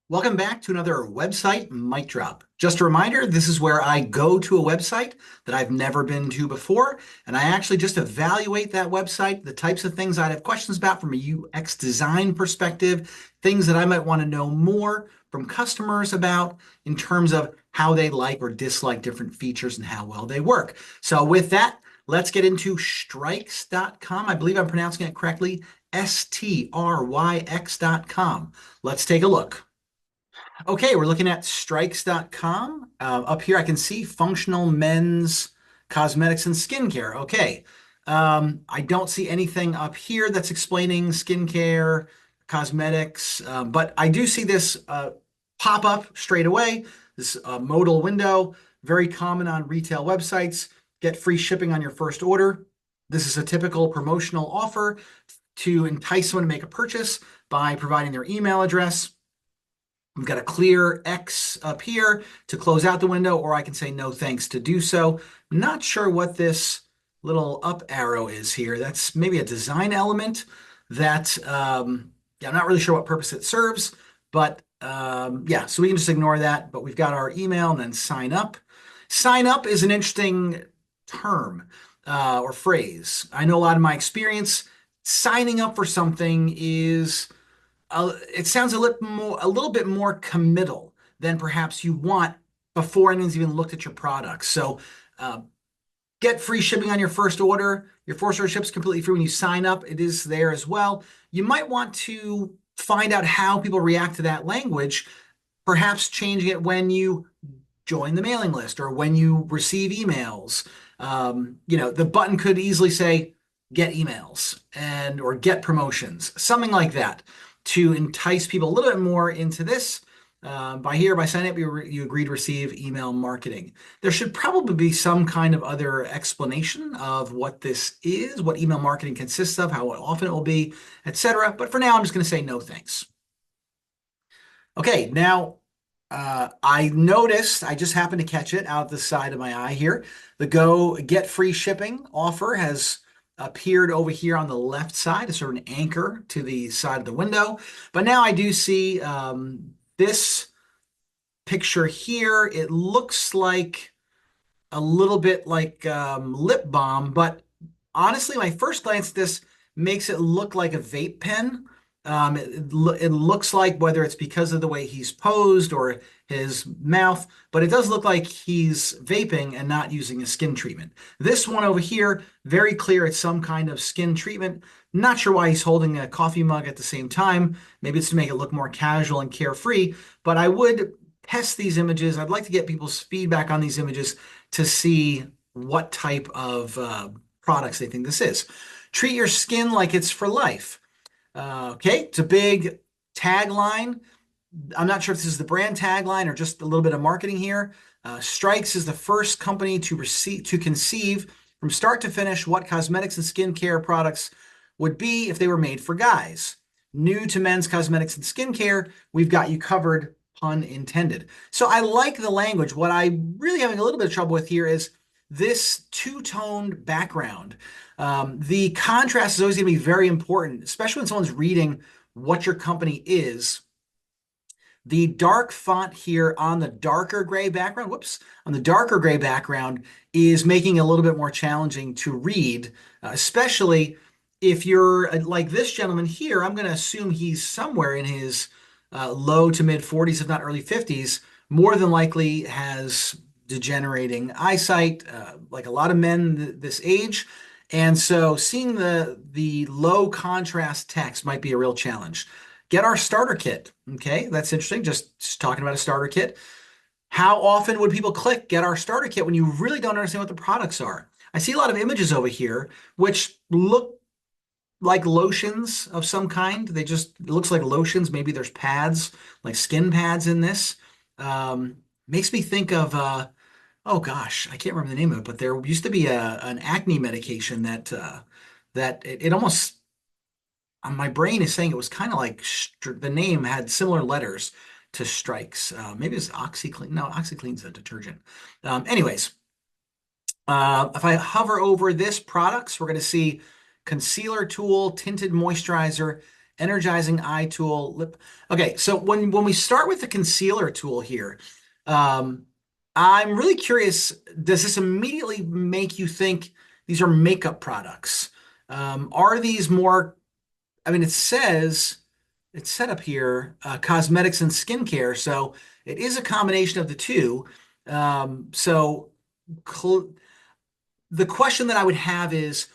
Welcome back to another website mic drop. Just a reminder, this is where I go to a website that I've never been to before, and I actually just evaluate that website, the types of things I'd have questions about from a UX design perspective, things that I might want to know more from customers about in terms of how they like or dislike different features and how well they work. So with that, let's get into Stryx.com. I believe I'm pronouncing it correctly, Stryx.com. Let's take a look. Okay, we're looking at Stryx.com. Up here, I can see functional men's cosmetics and skincare. Okay. I don't see anything up here that's explaining skincare, cosmetics, but I do see this pop up straight away. This modal window, very common on retail websites. Get free shipping on your first order. This is a typical promotional offer to entice someone to make a purchase by providing their email address. We've got a clear X up here to close out the window, or I can say no thanks to do so. I'm not sure what this little up arrow is here. That's maybe a design element that, yeah, I'm not really sure what purpose it serves, but yeah, so we can just ignore that. But we've got our email and then sign up. Sign up is an interesting term or phrase. I know a lot of my experience signing up for something is it sounds a little bit more committal than perhaps you want before anyone's even looked at your product. So uh, get free shipping on your first order. Your first order ships completely free when you sign up. It is there as well. You might want to find out how people react to that language, perhaps changing it when you join the mailing list or when you receive emails. The button could easily say get emails and or get promotions, something like that to entice people a little bit more into this. By signing up, you agree to receive email marketing. There should probably be some kind of other explanation of what this is, what email marketing consists of, how often it will be, etc. But for now, I'm just going to say no thanks. Okay, now I noticed, I just happened to catch it out the side of my eye here. The Go Get Free Shipping offer has appeared over here on the left side as sort of an anchor to the side of the window. But now I do see this picture here. It looks like a little bit like lip balm, but honestly, my first glance at this makes it look like a vape pen. It looks like whether it's because of the way he's posed or his mouth, but it does look like he's vaping and not using a skin treatment. This one over here, very clear it's some kind of skin treatment. Not sure why he's holding a coffee mug at the same time. Maybe it's to make it look more casual and carefree, but I would test these images. I'd like to get people's feedback on these images to see what type of products they think this is. Treat your skin like it's for life. Okay, it's a big tagline. I'm not sure if this is the brand tagline or just a little bit of marketing here. Stryx is the first company to conceive from start to finish what cosmetics and skincare products would be if they were made for guys. New to men's cosmetics and skincare, we've got you covered, pun intended. So I like the language. What I'm really having a little bit of trouble with here is this two-toned background. The contrast is always going to be very important, especially when someone's reading what your company is. The dark font here on the darker gray background, on the darker gray background is making it a little bit more challenging to read, especially if you're like this gentleman here. I'm going to assume he's somewhere in his low to mid 40s, if not early 50s, more than likely has degenerating eyesight, like a lot of men this age. And so seeing the low contrast text might be a real challenge. Get our starter kit. Okay, that's interesting. Just talking about a starter kit. How often would people click get our starter kit when you really don't understand what the products are? I see a lot of images over here which look like lotions of some kind. It looks like lotions. Maybe there's pads, like skin pads in this. Makes me think of, oh gosh, I can't remember the name of it, but there used to be an acne medication that it almost my brain is saying it was kind of like the name had similar letters to Strikes. Maybe it's OxyClean. No, OxyClean's a detergent. Anyways, if I hover over this products, we're going to see concealer tool, tinted moisturizer, energizing eye tool, lip. Okay, so when we start with the concealer tool here, um, I'm really curious, does this immediately make you think these are makeup products? Are these more, I mean, it says it's set up here, cosmetics and skincare, so it is a combination of the two. So cl the question that I would have is,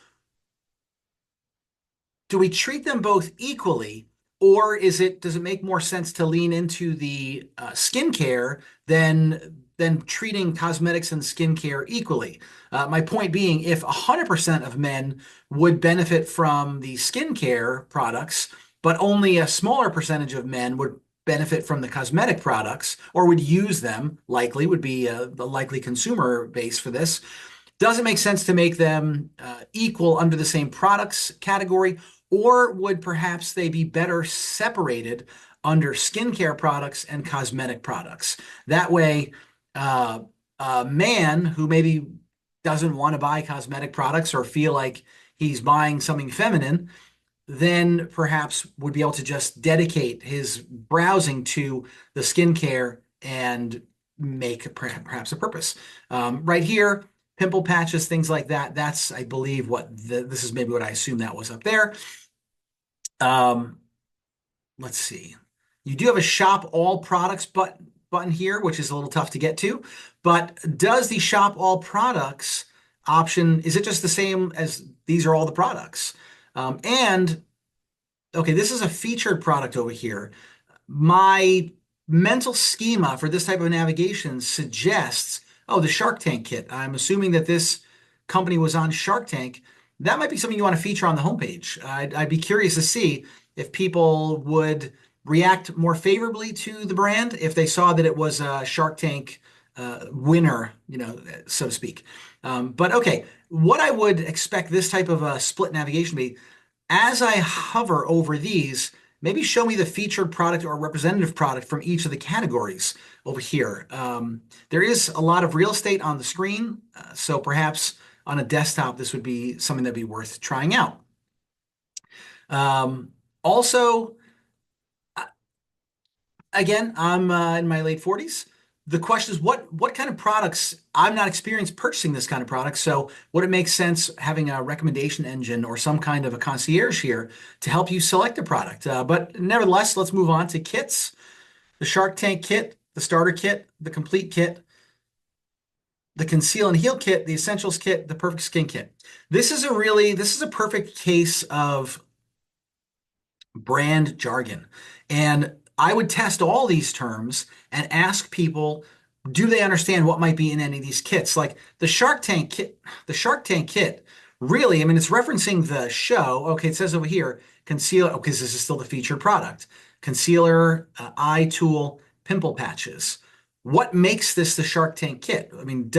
do we treat them both equally, or does it make more sense to lean into the skincare than treating cosmetics and skincare equally? My point being, if 100% of men would benefit from the skincare products, but only a smaller percentage of men would benefit from the cosmetic products or would use them, likely would be the likely consumer base for this. Does it make sense to make them equal under the same products category, or would perhaps they be better separated under skincare products and cosmetic products? That way, uh, a man who maybe doesn't want to buy cosmetic products or feel like he's buying something feminine then perhaps would be able to just dedicate his browsing to the skincare and make perhaps a purpose. Right here, pimple patches, things like that. That's, I believe, this is maybe what I assume that was up there. Um, let's see. You do have a shop all products button here, which is a little tough to get to. But does the shop all products option, is it just the same as these are all the products? And okay, this is a featured product over here. My mental schema for this type of navigation suggests, oh, the Shark Tank kit. I'm assuming that this company was on Shark Tank. That might be something you want to feature on the homepage. I'd be curious to see if people would react more favorably to the brand if they saw that it was a Shark Tank winner, so to speak. But okay, what I would expect this type of a split navigation to be, as I hover over these, maybe show me the featured product or representative product from each of the categories over here. There is a lot of real estate on the screen, so perhaps on a desktop, this would be something that'd be worth trying out. Also, again, I'm in my late 40s. The question is, what kind of products? I'm not experienced purchasing this kind of product, so would it make sense having a recommendation engine or some kind of a concierge here to help you select a product? But nevertheless, let's move on to kits. The Shark Tank kit, the starter kit, the complete kit, the conceal and heal kit, the essentials kit, the perfect skin kit. This is a perfect case of brand jargon. And I would test all these terms and ask people, do they understand what might be in any of these kits? Like the Shark Tank kit, really, I mean, it's referencing the show. Okay, it says over here, concealer, okay, this is still the featured product. Concealer, eye tool, pimple patches. What makes this the Shark Tank kit? I mean,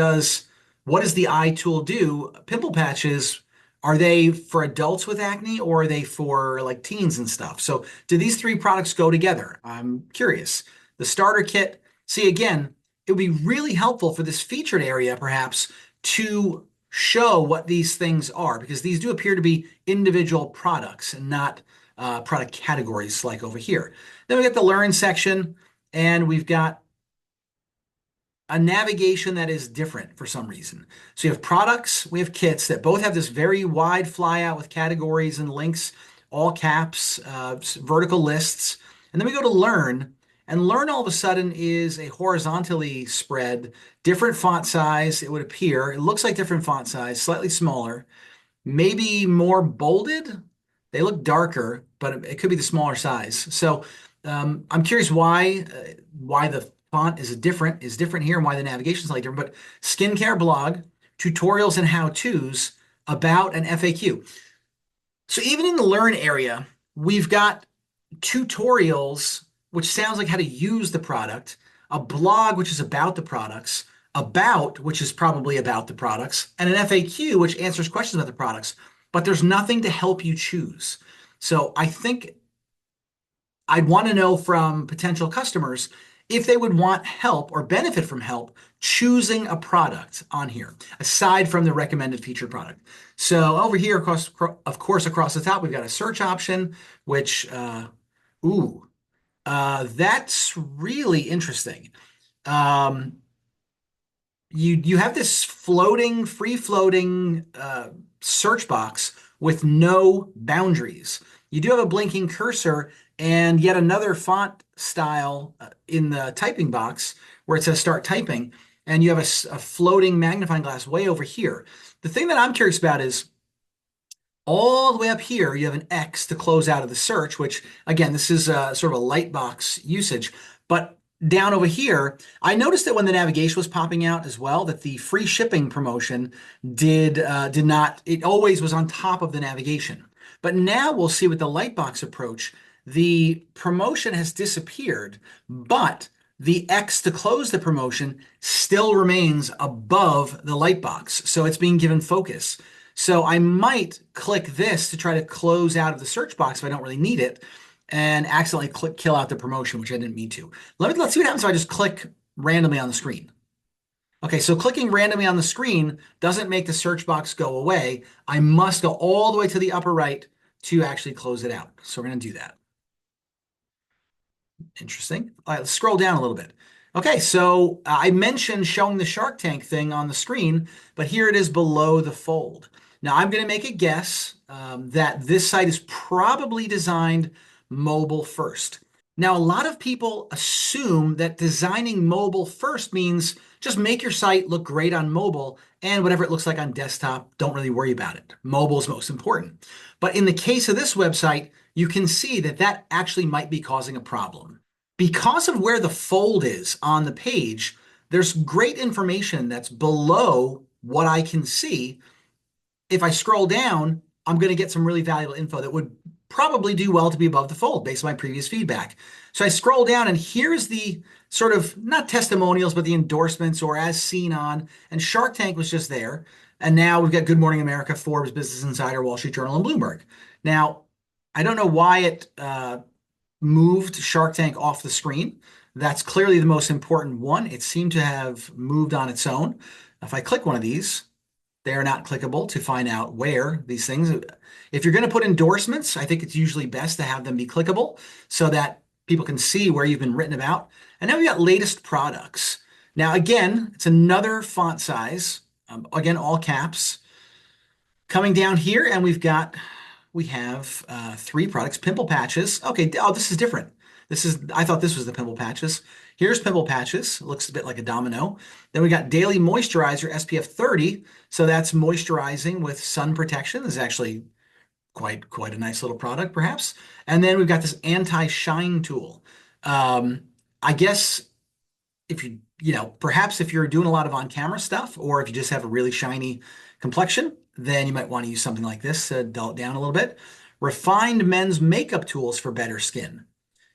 what does the eye tool do? Pimple patches, are they for adults with acne or are they for like teens and stuff? So do these three products go together? I'm curious. The starter kit, see again, it would be really helpful for this featured area perhaps to show what these things are because these do appear to be individual products and not product categories like over here. Then we got the learn section and we've got a navigation that is different for some reason. So you have products, we have kits that both have this very wide flyout with categories and links, all caps, vertical lists. And then we go to learn, and learn all of a sudden is a horizontally spread, different font size, it would appear. It looks like different font size, slightly smaller, maybe more bolded. They look darker, but it could be the smaller size. So I'm curious why the font is different here and why the navigation is slightly different. But skincare blog, tutorials and how-tos, about an FAQ. So even in the learn area, we've got tutorials, which sounds like how to use the product, a blog, which is about the products, about, which is probably about the products, and an FAQ, which answers questions about the products. But there's nothing to help you choose. So I think I'd want to know from potential customers, if they would want help or benefit from help choosing a product on here, aside from the recommended featured product. So over here, of course, across the top, we've got a search option, which, ooh, that's really interesting. Um, you have this free floating search box with no boundaries. You do have a blinking cursor and yet another font style in the typing box where it says start typing, and you have a floating magnifying glass way over here. The thing that I'm curious about is all the way up here, you have an X to close out of the search, which again, this is sort of a light box usage. But down over here, I noticed that when the navigation was popping out as well, that the free shipping promotion did not, it always was on top of the navigation. But now we'll see with the light box approach, the promotion has disappeared, but the X to close the promotion still remains above the light box. So it's being given focus. So I might click this to try to close out of the search box if I don't really need it and accidentally kill out the promotion, which I didn't mean to. Let's see what happens if I just click randomly on the screen. Okay, so clicking randomly on the screen doesn't make the search box go away. I must go all the way to the upper right to actually close it out. So we're going to do that. Interesting. All right, let's scroll down a little bit. Okay, so I mentioned showing the Shark Tank thing on the screen, but here it is below the fold. Now I'm going to make a guess that this site is probably designed mobile first. Now, a lot of people assume that designing mobile first means just make your site look great on mobile and whatever it looks like on desktop, don't really worry about it. Mobile is most important. But in the case of this website, you can see that that actually might be causing a problem. Because of where the fold is on the page, there's great information that's below what I can see. If I scroll down, I'm going to get some really valuable info that would probably do well to be above the fold based on my previous feedback. So I scroll down and here's the sort of not testimonials, but the endorsements or as seen on, and Shark Tank was just there. And now we've got Good Morning America, Forbes, Business Insider, Wall Street Journal, and Bloomberg. Now, I don't know why it moved Shark Tank off the screen. That's clearly the most important one. It seemed to have moved on its own. If I click one of these, they are not clickable to find out where these things. If you're going to put endorsements, I think it's usually best to have them be clickable so that people can see where you've been written about. And now we got latest products. Now, again, it's another font size. Again, all caps. Coming down here, and we have three products, pimple patches. Okay, oh, this is different. I thought this was the pimple patches. Here's pimple patches. It looks a bit like a domino. Then we got daily moisturizer SPF 30. So that's moisturizing with sun protection. This is actually quite a nice little product, perhaps. And then we've got this anti-shine tool. I guess if perhaps if you're doing a lot of on-camera stuff, or if you just have a really shiny complexion, then you might want to use something like this to dull it down a little bit. Refined men's makeup tools for better skin.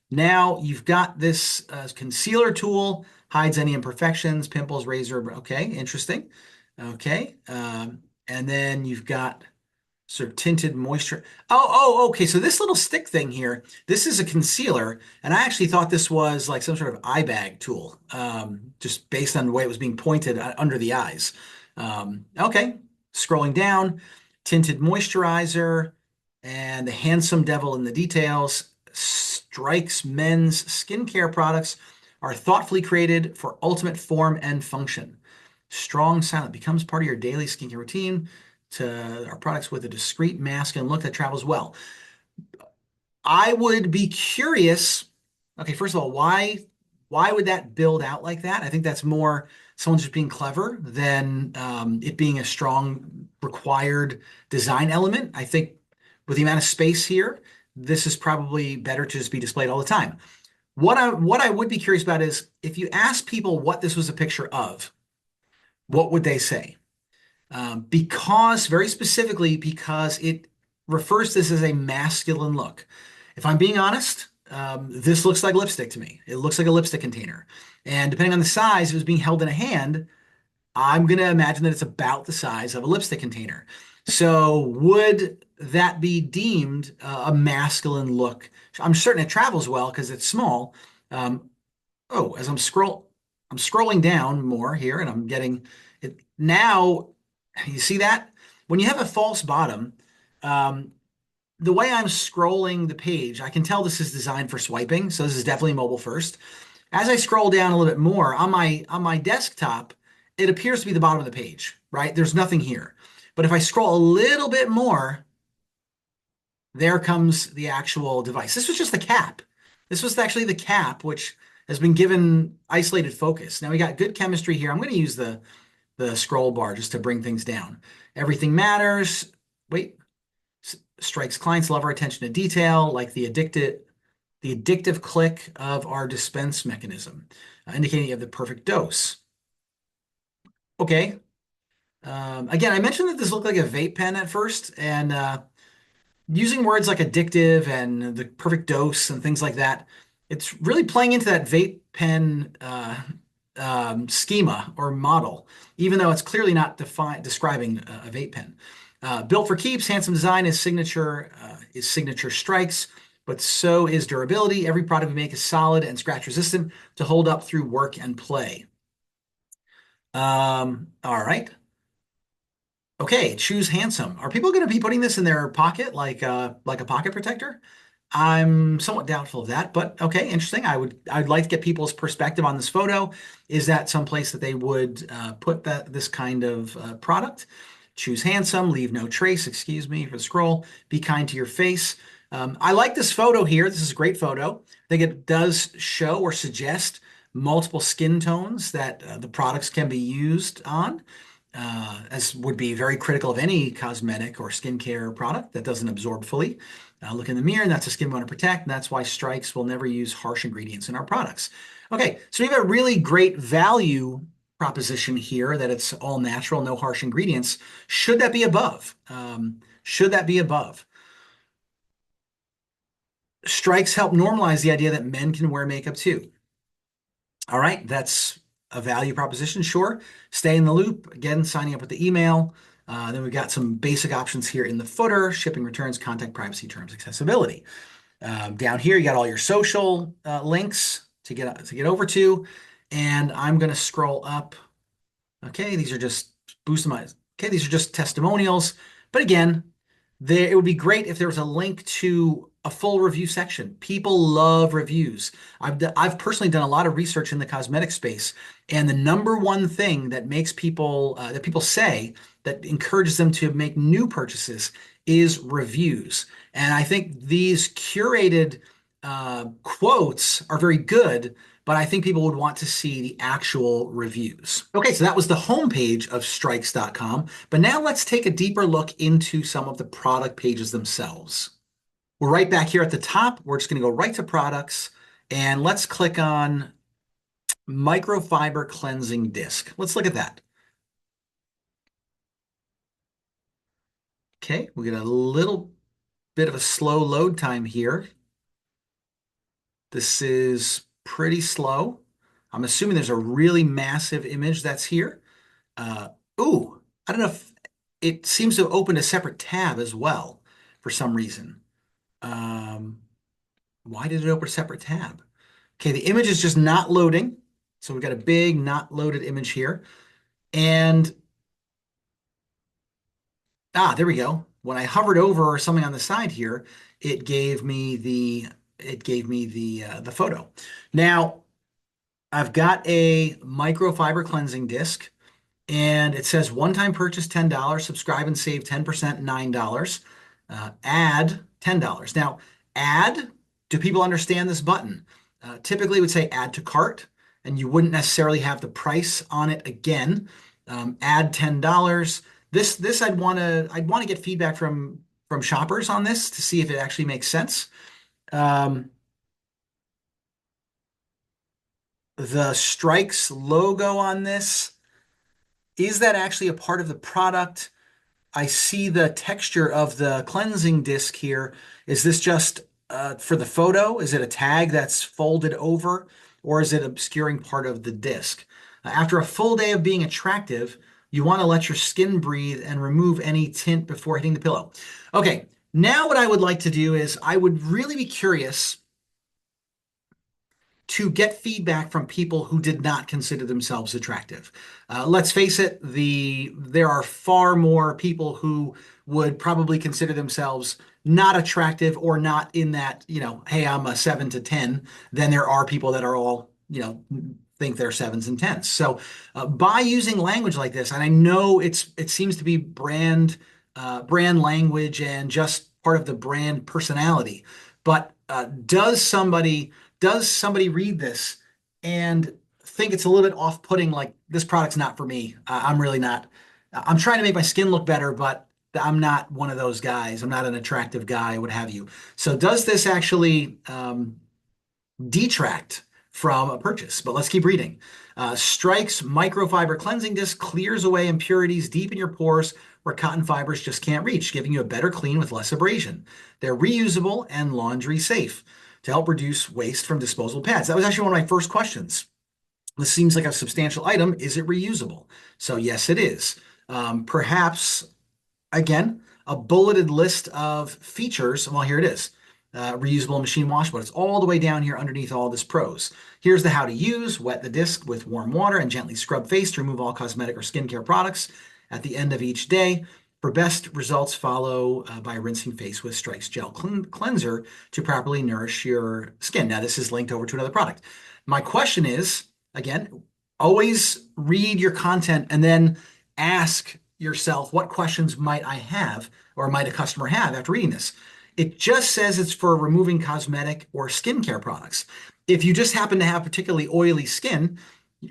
Now you've got this concealer tool, hides any imperfections, pimples, razor. Okay, interesting. Okay. And then you've got sort of tinted moisture. Okay. So this little stick thing here, this is a concealer. And I actually thought this was like some sort of eye bag tool, just based on the way it was being pointed under the eyes. Okay. Scrolling down, tinted moisturizer and the handsome devil in the details. Stryx men's skincare products are thoughtfully created for ultimate form and function. Strong silent becomes part of your daily skincare routine to our products with a discreet masculine look that travels well. I would be curious. Okay, first of all, why would that build out like that? I think that's more someone just being clever than it being a strong required design element. I think with the amount of space here, this is probably better to just be displayed all the time. What I would be curious about is if you ask people what this was a picture of, what would they say? Because very specifically, because it refers to this as a masculine look. If I'm being honest, this looks like lipstick to me. It looks like a lipstick container. And depending on the size, if it was being held in a hand, I'm going to imagine that it's about the size of a lipstick container. So would that be deemed a masculine look? I'm certain it travels well because it's small. Oh, as I'm scrolling down more here and I'm getting it now. You see that? When you have a false bottom, um, the way I'm scrolling the page, I can tell this is designed for swiping, so this is definitely mobile first. As I scroll down a little bit more on my desktop, it appears to be the bottom of the page, right? There's nothing here. But if I scroll a little bit more, there comes the actual device. This was just the cap. This was actually the cap, which has been given isolated focus. Now we got good chemistry here. I'm going to use the scroll bar just to bring things down. Everything matters. Wait, Stryx clients love our attention to detail, like the addictive click of our dispense mechanism, indicating you have the perfect dose. Okay. Again, I mentioned that this looked like a vape pen at first, and using words like addictive and the perfect dose and things like that, it's really playing into that vape pen schema or model, even though it's clearly not describing a vape pen. Built for keeps, handsome design is signature Stryx, but so is durability. Every product we make is solid and scratch resistant to hold up through work and play. All right. Okay, choose handsome. Are people going to be putting this in their pocket like a pocket protector? I'm somewhat doubtful of that, but okay, interesting. I'd like to get people's perspective on this photo. Is that someplace that they would put this kind of product? Choose handsome, leave no trace. Excuse me for the scroll. Be kind to your face. I like this photo here. This is a great photo. I think it does show or suggest multiple skin tones that the products can be used on as would be very critical of any cosmetic or skincare product that doesn't absorb fully. Look in the mirror, and that's a skin we want to protect, and that's why Stryx will never use harsh ingredients in our products. Okay, so we have a really great value proposition here that it's all natural, no harsh ingredients. Should that be above? Should that be above? Stryx help normalize the idea that men can wear makeup too. All right, that's a value proposition, sure. Stay in the loop. Again, signing up with the email. Then we've got some basic options here in the footer: shipping, returns, contact, privacy, terms, accessibility. Down here, you got all your social links to get over to, and I'm going to scroll up. Okay, these are just boostomized. Okay, these are just testimonials. But again, it would be great if there was a link to a full review section. People love reviews. I've personally done a lot of research in the cosmetic space, and the number one thing that makes that people say that encourages them to make new purchases is reviews. And I think these curated quotes are very good, but I think people would want to see the actual reviews. Okay, so that was the homepage of Stryx.com, but now let's take a deeper look into some of the product pages themselves. We're right back here at the top. We're just going to go right to products, and let's click on microfiber cleansing disc. Let's look at that. Okay, we get a little bit of a slow load time here. This is pretty slow. I'm assuming there's a really massive image that's here. Uh, ooh, I don't know if it seems to open a separate tab as well for some reason. Um, why did it open a separate tab? Okay, the image is just not loading. So we've got a big not loaded image here. And there we go. When I hovered over something on the side here, it gave me the photo. Now, I've got a microfiber cleansing disc, and it says one-time purchase $10, subscribe and save 10%, $9. Add $10. Now, add, do people understand this button? Typically, it would say add to cart, and you wouldn't necessarily have the price on it again. Add $10. This I'd want to get feedback from shoppers on this to see if it actually makes sense. Um, the Stryx logo on this, is that actually a part of the product? I see the texture of the cleansing disc here. Is this just for the photo? Is it a tag that's folded over, or is it obscuring part of the disc? After a full day of being attractive, you want to let your skin breathe and remove any tint before hitting the pillow. Okay, now what I would like to do is I would really be curious to get feedback from people who did not consider themselves attractive. Let's face it, there are far more people who would probably consider themselves not attractive or not in that, hey, I'm a 7 to 10, than there are people that are all, think they're sevens and tens. So by using language like this, and I know it seems to be brand language and just part of the brand personality, but does somebody read this and think it's a little bit off-putting, like this product's not for me? I'm really not. I'm trying to make my skin look better, but I'm not one of those guys. I'm not an attractive guy, what have you. So does this actually detract from a purchase? But let's keep reading. Stryx microfiber cleansing disc clears away impurities deep in your pores where cotton fibers just can't reach, giving you a better clean with less abrasion. They're reusable and laundry safe to help reduce waste from disposable pads. That was actually one of my first questions. This seems like a substantial item. Is it reusable? So yes, it is. Perhaps, again, a bulleted list of features. Well, here it is. Reusable machine wash, but it's all the way down here underneath all this pros. Here's the how to use. Wet the disc with warm water and gently scrub face to remove all cosmetic or skincare products at the end of each day. For best results, follow by rinsing face with Stryx Gel Cleanser to properly nourish your skin. Now, this is linked over to another product. My question is, again, always read your content and then ask yourself, what questions might I have or might a customer have after reading this? It just says it's for removing cosmetic or skincare products. If you just happen to have particularly oily skin,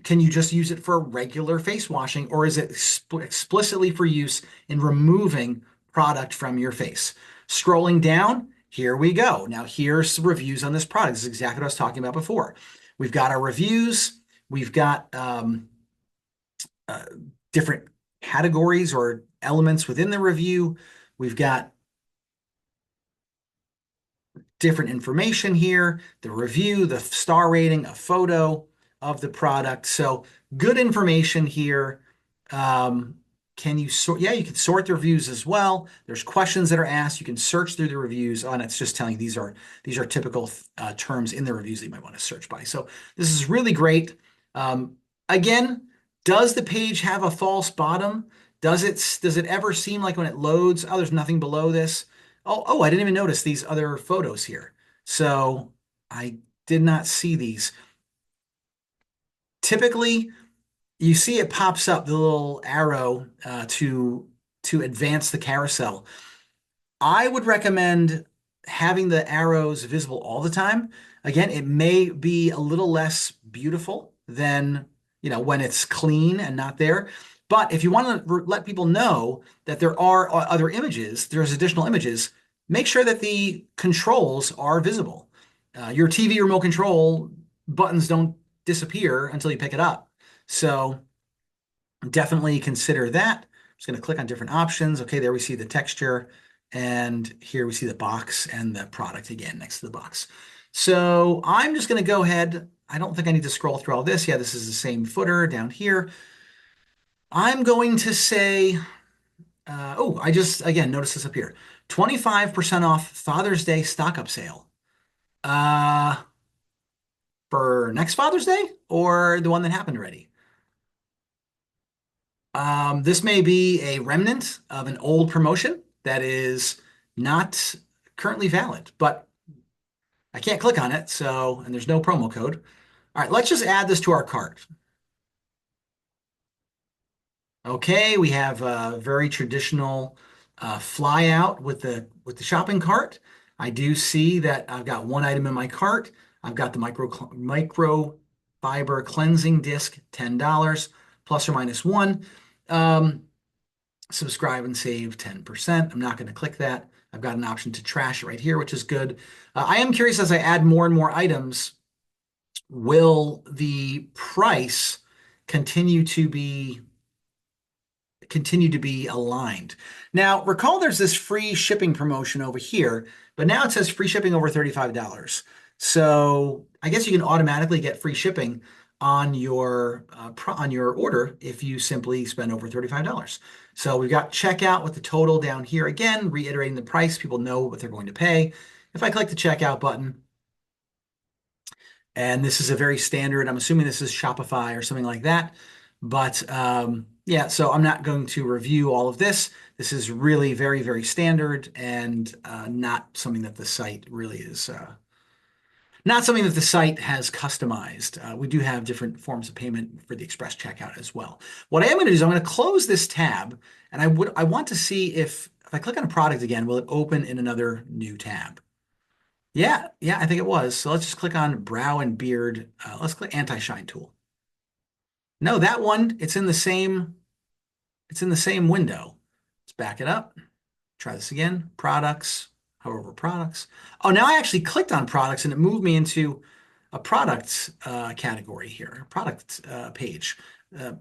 can you just use it for regular face washing, or is it explicitly for use in removing product from your face? Scrolling down, here we go. Now here's some reviews on this product. This is exactly what I was talking about before. We've got our reviews. We've got different categories or elements within the review. We've got different information here, the review, the star rating, a photo of the product. So good information here. Can you sort? Yeah, you can sort the reviews as well. There's questions that are asked. You can search through the reviews. Oh, and it's just telling you these are typical terms in the reviews that you might want to search by. So this is really great. Again, does the page have a false bottom? Does it ever seem like when it loads, oh, there's nothing below this? Oh, I didn't even notice these other photos here. So I did not see these. Typically, you see it pops up, the little arrow to advance the carousel. I would recommend having the arrows visible all the time. Again, it may be a little less beautiful than, when it's clean and not there. But if you want to let people know that there are other images, there's additional images, make sure that the controls are visible. Your TV remote control buttons don't disappear until you pick it up. So definitely consider that. I'm just going to click on different options. Okay, there we see the texture, and here we see the box and the product again next to the box. So I'm just going to go ahead. I don't think I need to scroll through all this. Yeah, this is the same footer down here. I'm going to say, I just, again, notice this up here. 25% off Father's Day stock-up sale. For next Father's Day or the one that happened already? This may be a remnant of an old promotion that is not currently valid, but I can't click on it, and there's no promo code. All right, let's just add this to our cart. Okay, we have a very traditional fly out with the shopping cart. I do see that I've got one item in my cart. I've got the microfiber cleansing disc, $10 plus or minus one. Subscribe and save 10%. I'm not going to click that. I've got an option to trash it right here, which is good. I am curious, as I add more and more items, will the price continue to be aligned? Now, recall there's this free shipping promotion over here, but now it says free shipping over $35. So I guess you can automatically get free shipping on your order if you simply spend over $35. So we've got checkout with the total down here again, reiterating the price. People know what they're going to pay. If I click the checkout button, And this is a very standard, I'm assuming this is Shopify or something like that. But yeah, so I'm not going to review all of this. This is really very, very standard and not something that the site really is, not something that the site has customized. We do have different forms of payment for the express checkout as well. What I am going to do is I'm going to close this tab, and I want to see if I click on a product again, will it open in another new tab? Yeah, yeah, I think it was. So let's just click on brow and beard. Let's click anti-shine tool. No, that one, it's in the same window. Let's back it up. Try this again. Products, hover over products. Oh, now I actually clicked on products and it moved me into a products category here, a product page. Uh,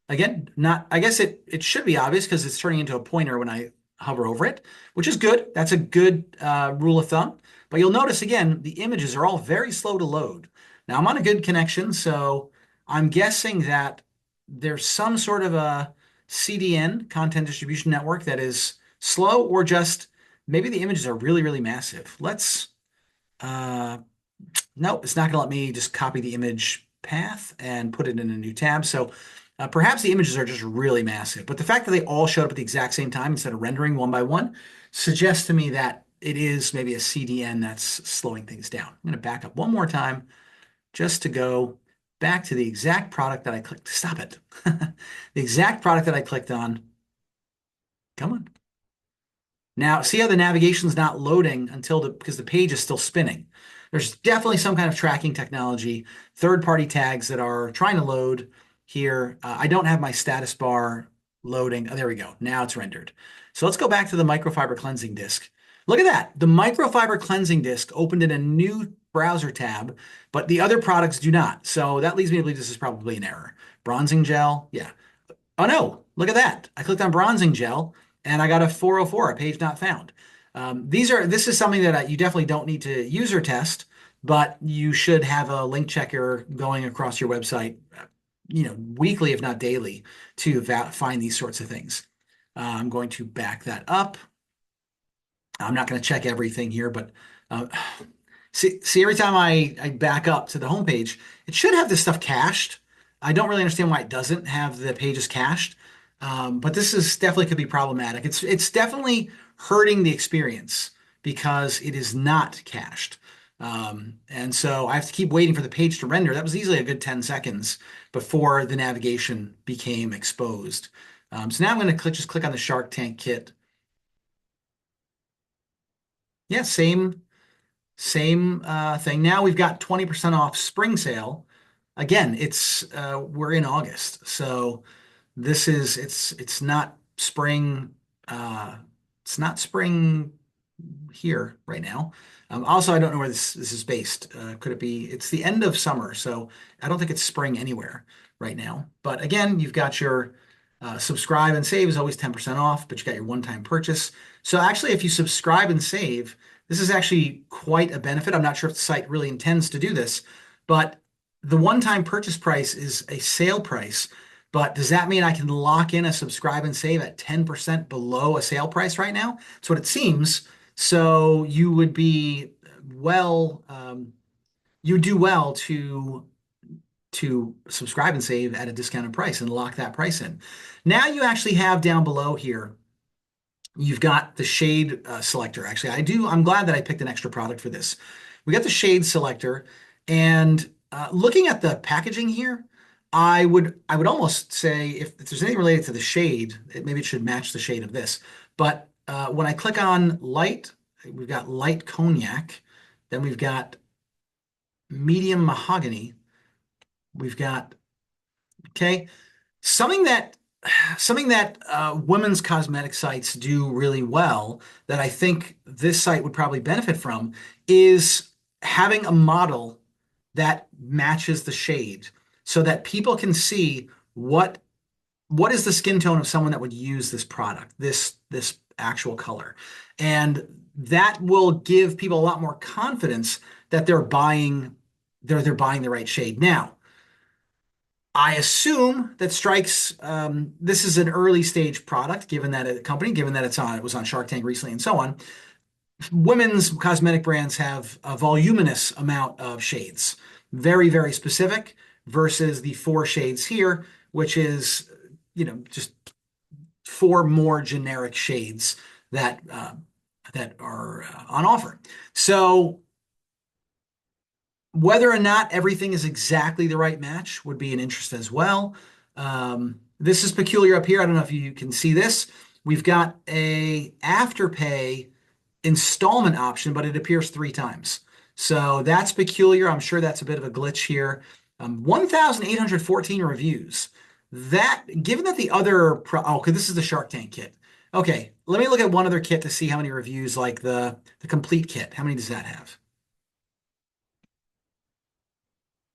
Again, not, I guess it should be obvious because it's turning into a pointer when I hover over it, which is good. That's a good rule of thumb. But you'll notice again, the images are all very slow to load. Now I'm on a good connection, so I'm guessing that there's some sort of a CDN, content distribution network, that is slow, or just maybe the images are really, really massive. Let's, uh, nope, it's not going to let me just copy the image path and put it in a new tab. So perhaps the images are just really massive, but the fact that they all showed up at the exact same time instead of rendering one by one suggests to me that it is maybe a CDN that's slowing things down. I'm going to back up one more time just to go back to the exact product that I clicked. Stop it. The exact product that I clicked on. Come on. Now, see how the navigation's not loading because the page is still spinning. There's definitely some kind of tracking technology, third-party tags that are trying to load here. I don't have my status bar loading. Oh, there we go. Now it's rendered. So let's go back to the microfiber cleansing disk. Look at that. The microfiber cleansing disk opened in a new browser tab, but the other products do not. So that leads me to believe this is probably an error. Bronzing gel, yeah. Oh no, look at that. I clicked on bronzing gel and I got a 404, a page not found. This is something that you definitely don't need to user test, but you should have a link checker going across your website, weekly, if not daily, to find these sorts of things. I'm going to back that up. I'm not going to check everything here, but uh, see, every time I back up to the homepage, it should have this stuff cached. I don't really understand why it doesn't have the pages cached, but this is definitely could be problematic. It's definitely hurting the experience because it is not cached. And so I have to keep waiting for the page to render. That was easily a good 10 seconds before the navigation became exposed. So now I'm going to just click on the Shark Tank kit. Yeah, same thing. Now we've got 20% off spring sale. Again, we're in August, so it's not spring. It's not spring here right now. Also, I don't know where this is based. Could it be? It's the end of summer, so I don't think it's spring anywhere right now. But again, you've got your subscribe and save is always 10% off, but you got your one-time purchase. So actually, if you subscribe and save, this is actually quite a benefit. I'm not sure if the site really intends to do this, but the one-time purchase price is a sale price. But does that mean I can lock in a subscribe and save at 10% below a sale price right now? That's what it seems. So you would be you do well to subscribe and save at a discounted price and lock that price in. Now you actually have down below here, you've got the shade selector. Actually, I'm glad that I picked an extra product for this. We got the shade selector, and looking at the packaging here, I would almost say if there's anything related to the shade, maybe it should match the shade of this. But when I click on light, we've got light cognac, then we've got medium mahogany, we've got, okay, something that women's cosmetic sites do really well that I think this site would probably benefit from is having a model that matches the shade so that people can see what is the skin tone of someone that would use this product, this actual color. And that will give people a lot more confidence that they're buying the right shade. Now, I assume that Stryx, this is an early stage product, given that it was on Shark Tank recently and so on. Women's cosmetic brands have a voluminous amount of shades. very, very specific, versus the four shades here, which is, just four more generic shades that are on offer. So whether or not everything is exactly the right match would be an interest as well. This is peculiar up here. I don't know if you can see this. We've got a Afterpay installment option, but it appears three times. So that's peculiar. I'm sure that's a bit of a glitch here. 1,814 reviews. That, given that the other, okay, this is the Shark Tank kit. Okay, let me look at one other kit to see how many reviews, like the complete kit. How many does that have?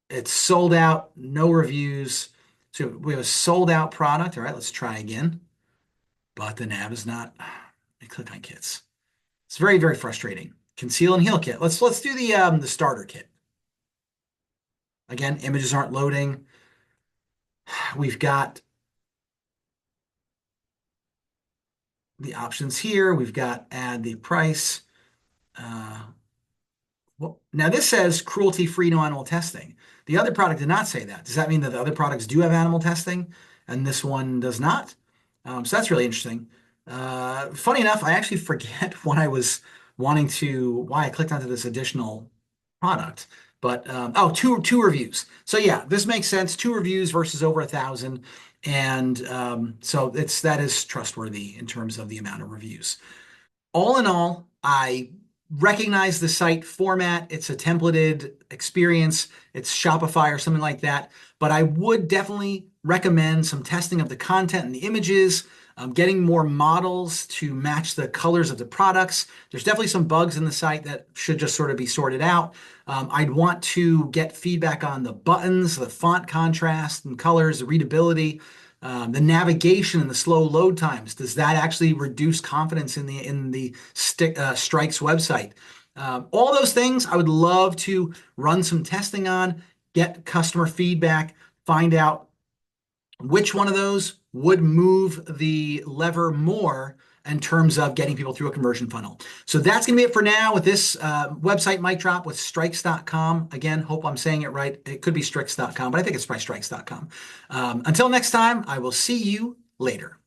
It's sold out, no reviews. So we have a sold out product. All right, let's try again. But the nav is not. Let me click on kits. It's very, very frustrating. Conceal and heal kit. Let's do the starter kit. Again, images aren't loading. We've got the options here. We've got add the price. Uh, well, now this says cruelty-free, no animal testing. The other product did not say that. Does that mean that the other products do have animal testing and this one does not? So that's really interesting. Funny enough, I actually forget what I was why I clicked onto this additional product. But oh, two reviews. So yeah, this makes sense. Two reviews versus over 1,000, and so that is trustworthy in terms of the amount of reviews. All in all, I recognize the site format. It's a templated experience. It's Shopify or something like that. But I would definitely recommend some testing of the content and the images, getting more models to match the colors of the products. There's definitely some bugs in the site that should just sort of be sorted out. I'd want to get feedback on the buttons, the font contrast and colors, the readability. The navigation and the slow load times, does that actually reduce confidence in the Stryx website? All those things I would love to run some testing on, get customer feedback, find out which one of those would move the lever more in terms of getting people through a conversion funnel. So that's going to be it for now with this website mic drop with Stryx.com. Again, hope I'm saying it right. It could be Stryx.com, but I think it's probably Stryx.com. Until next time, I will see you later.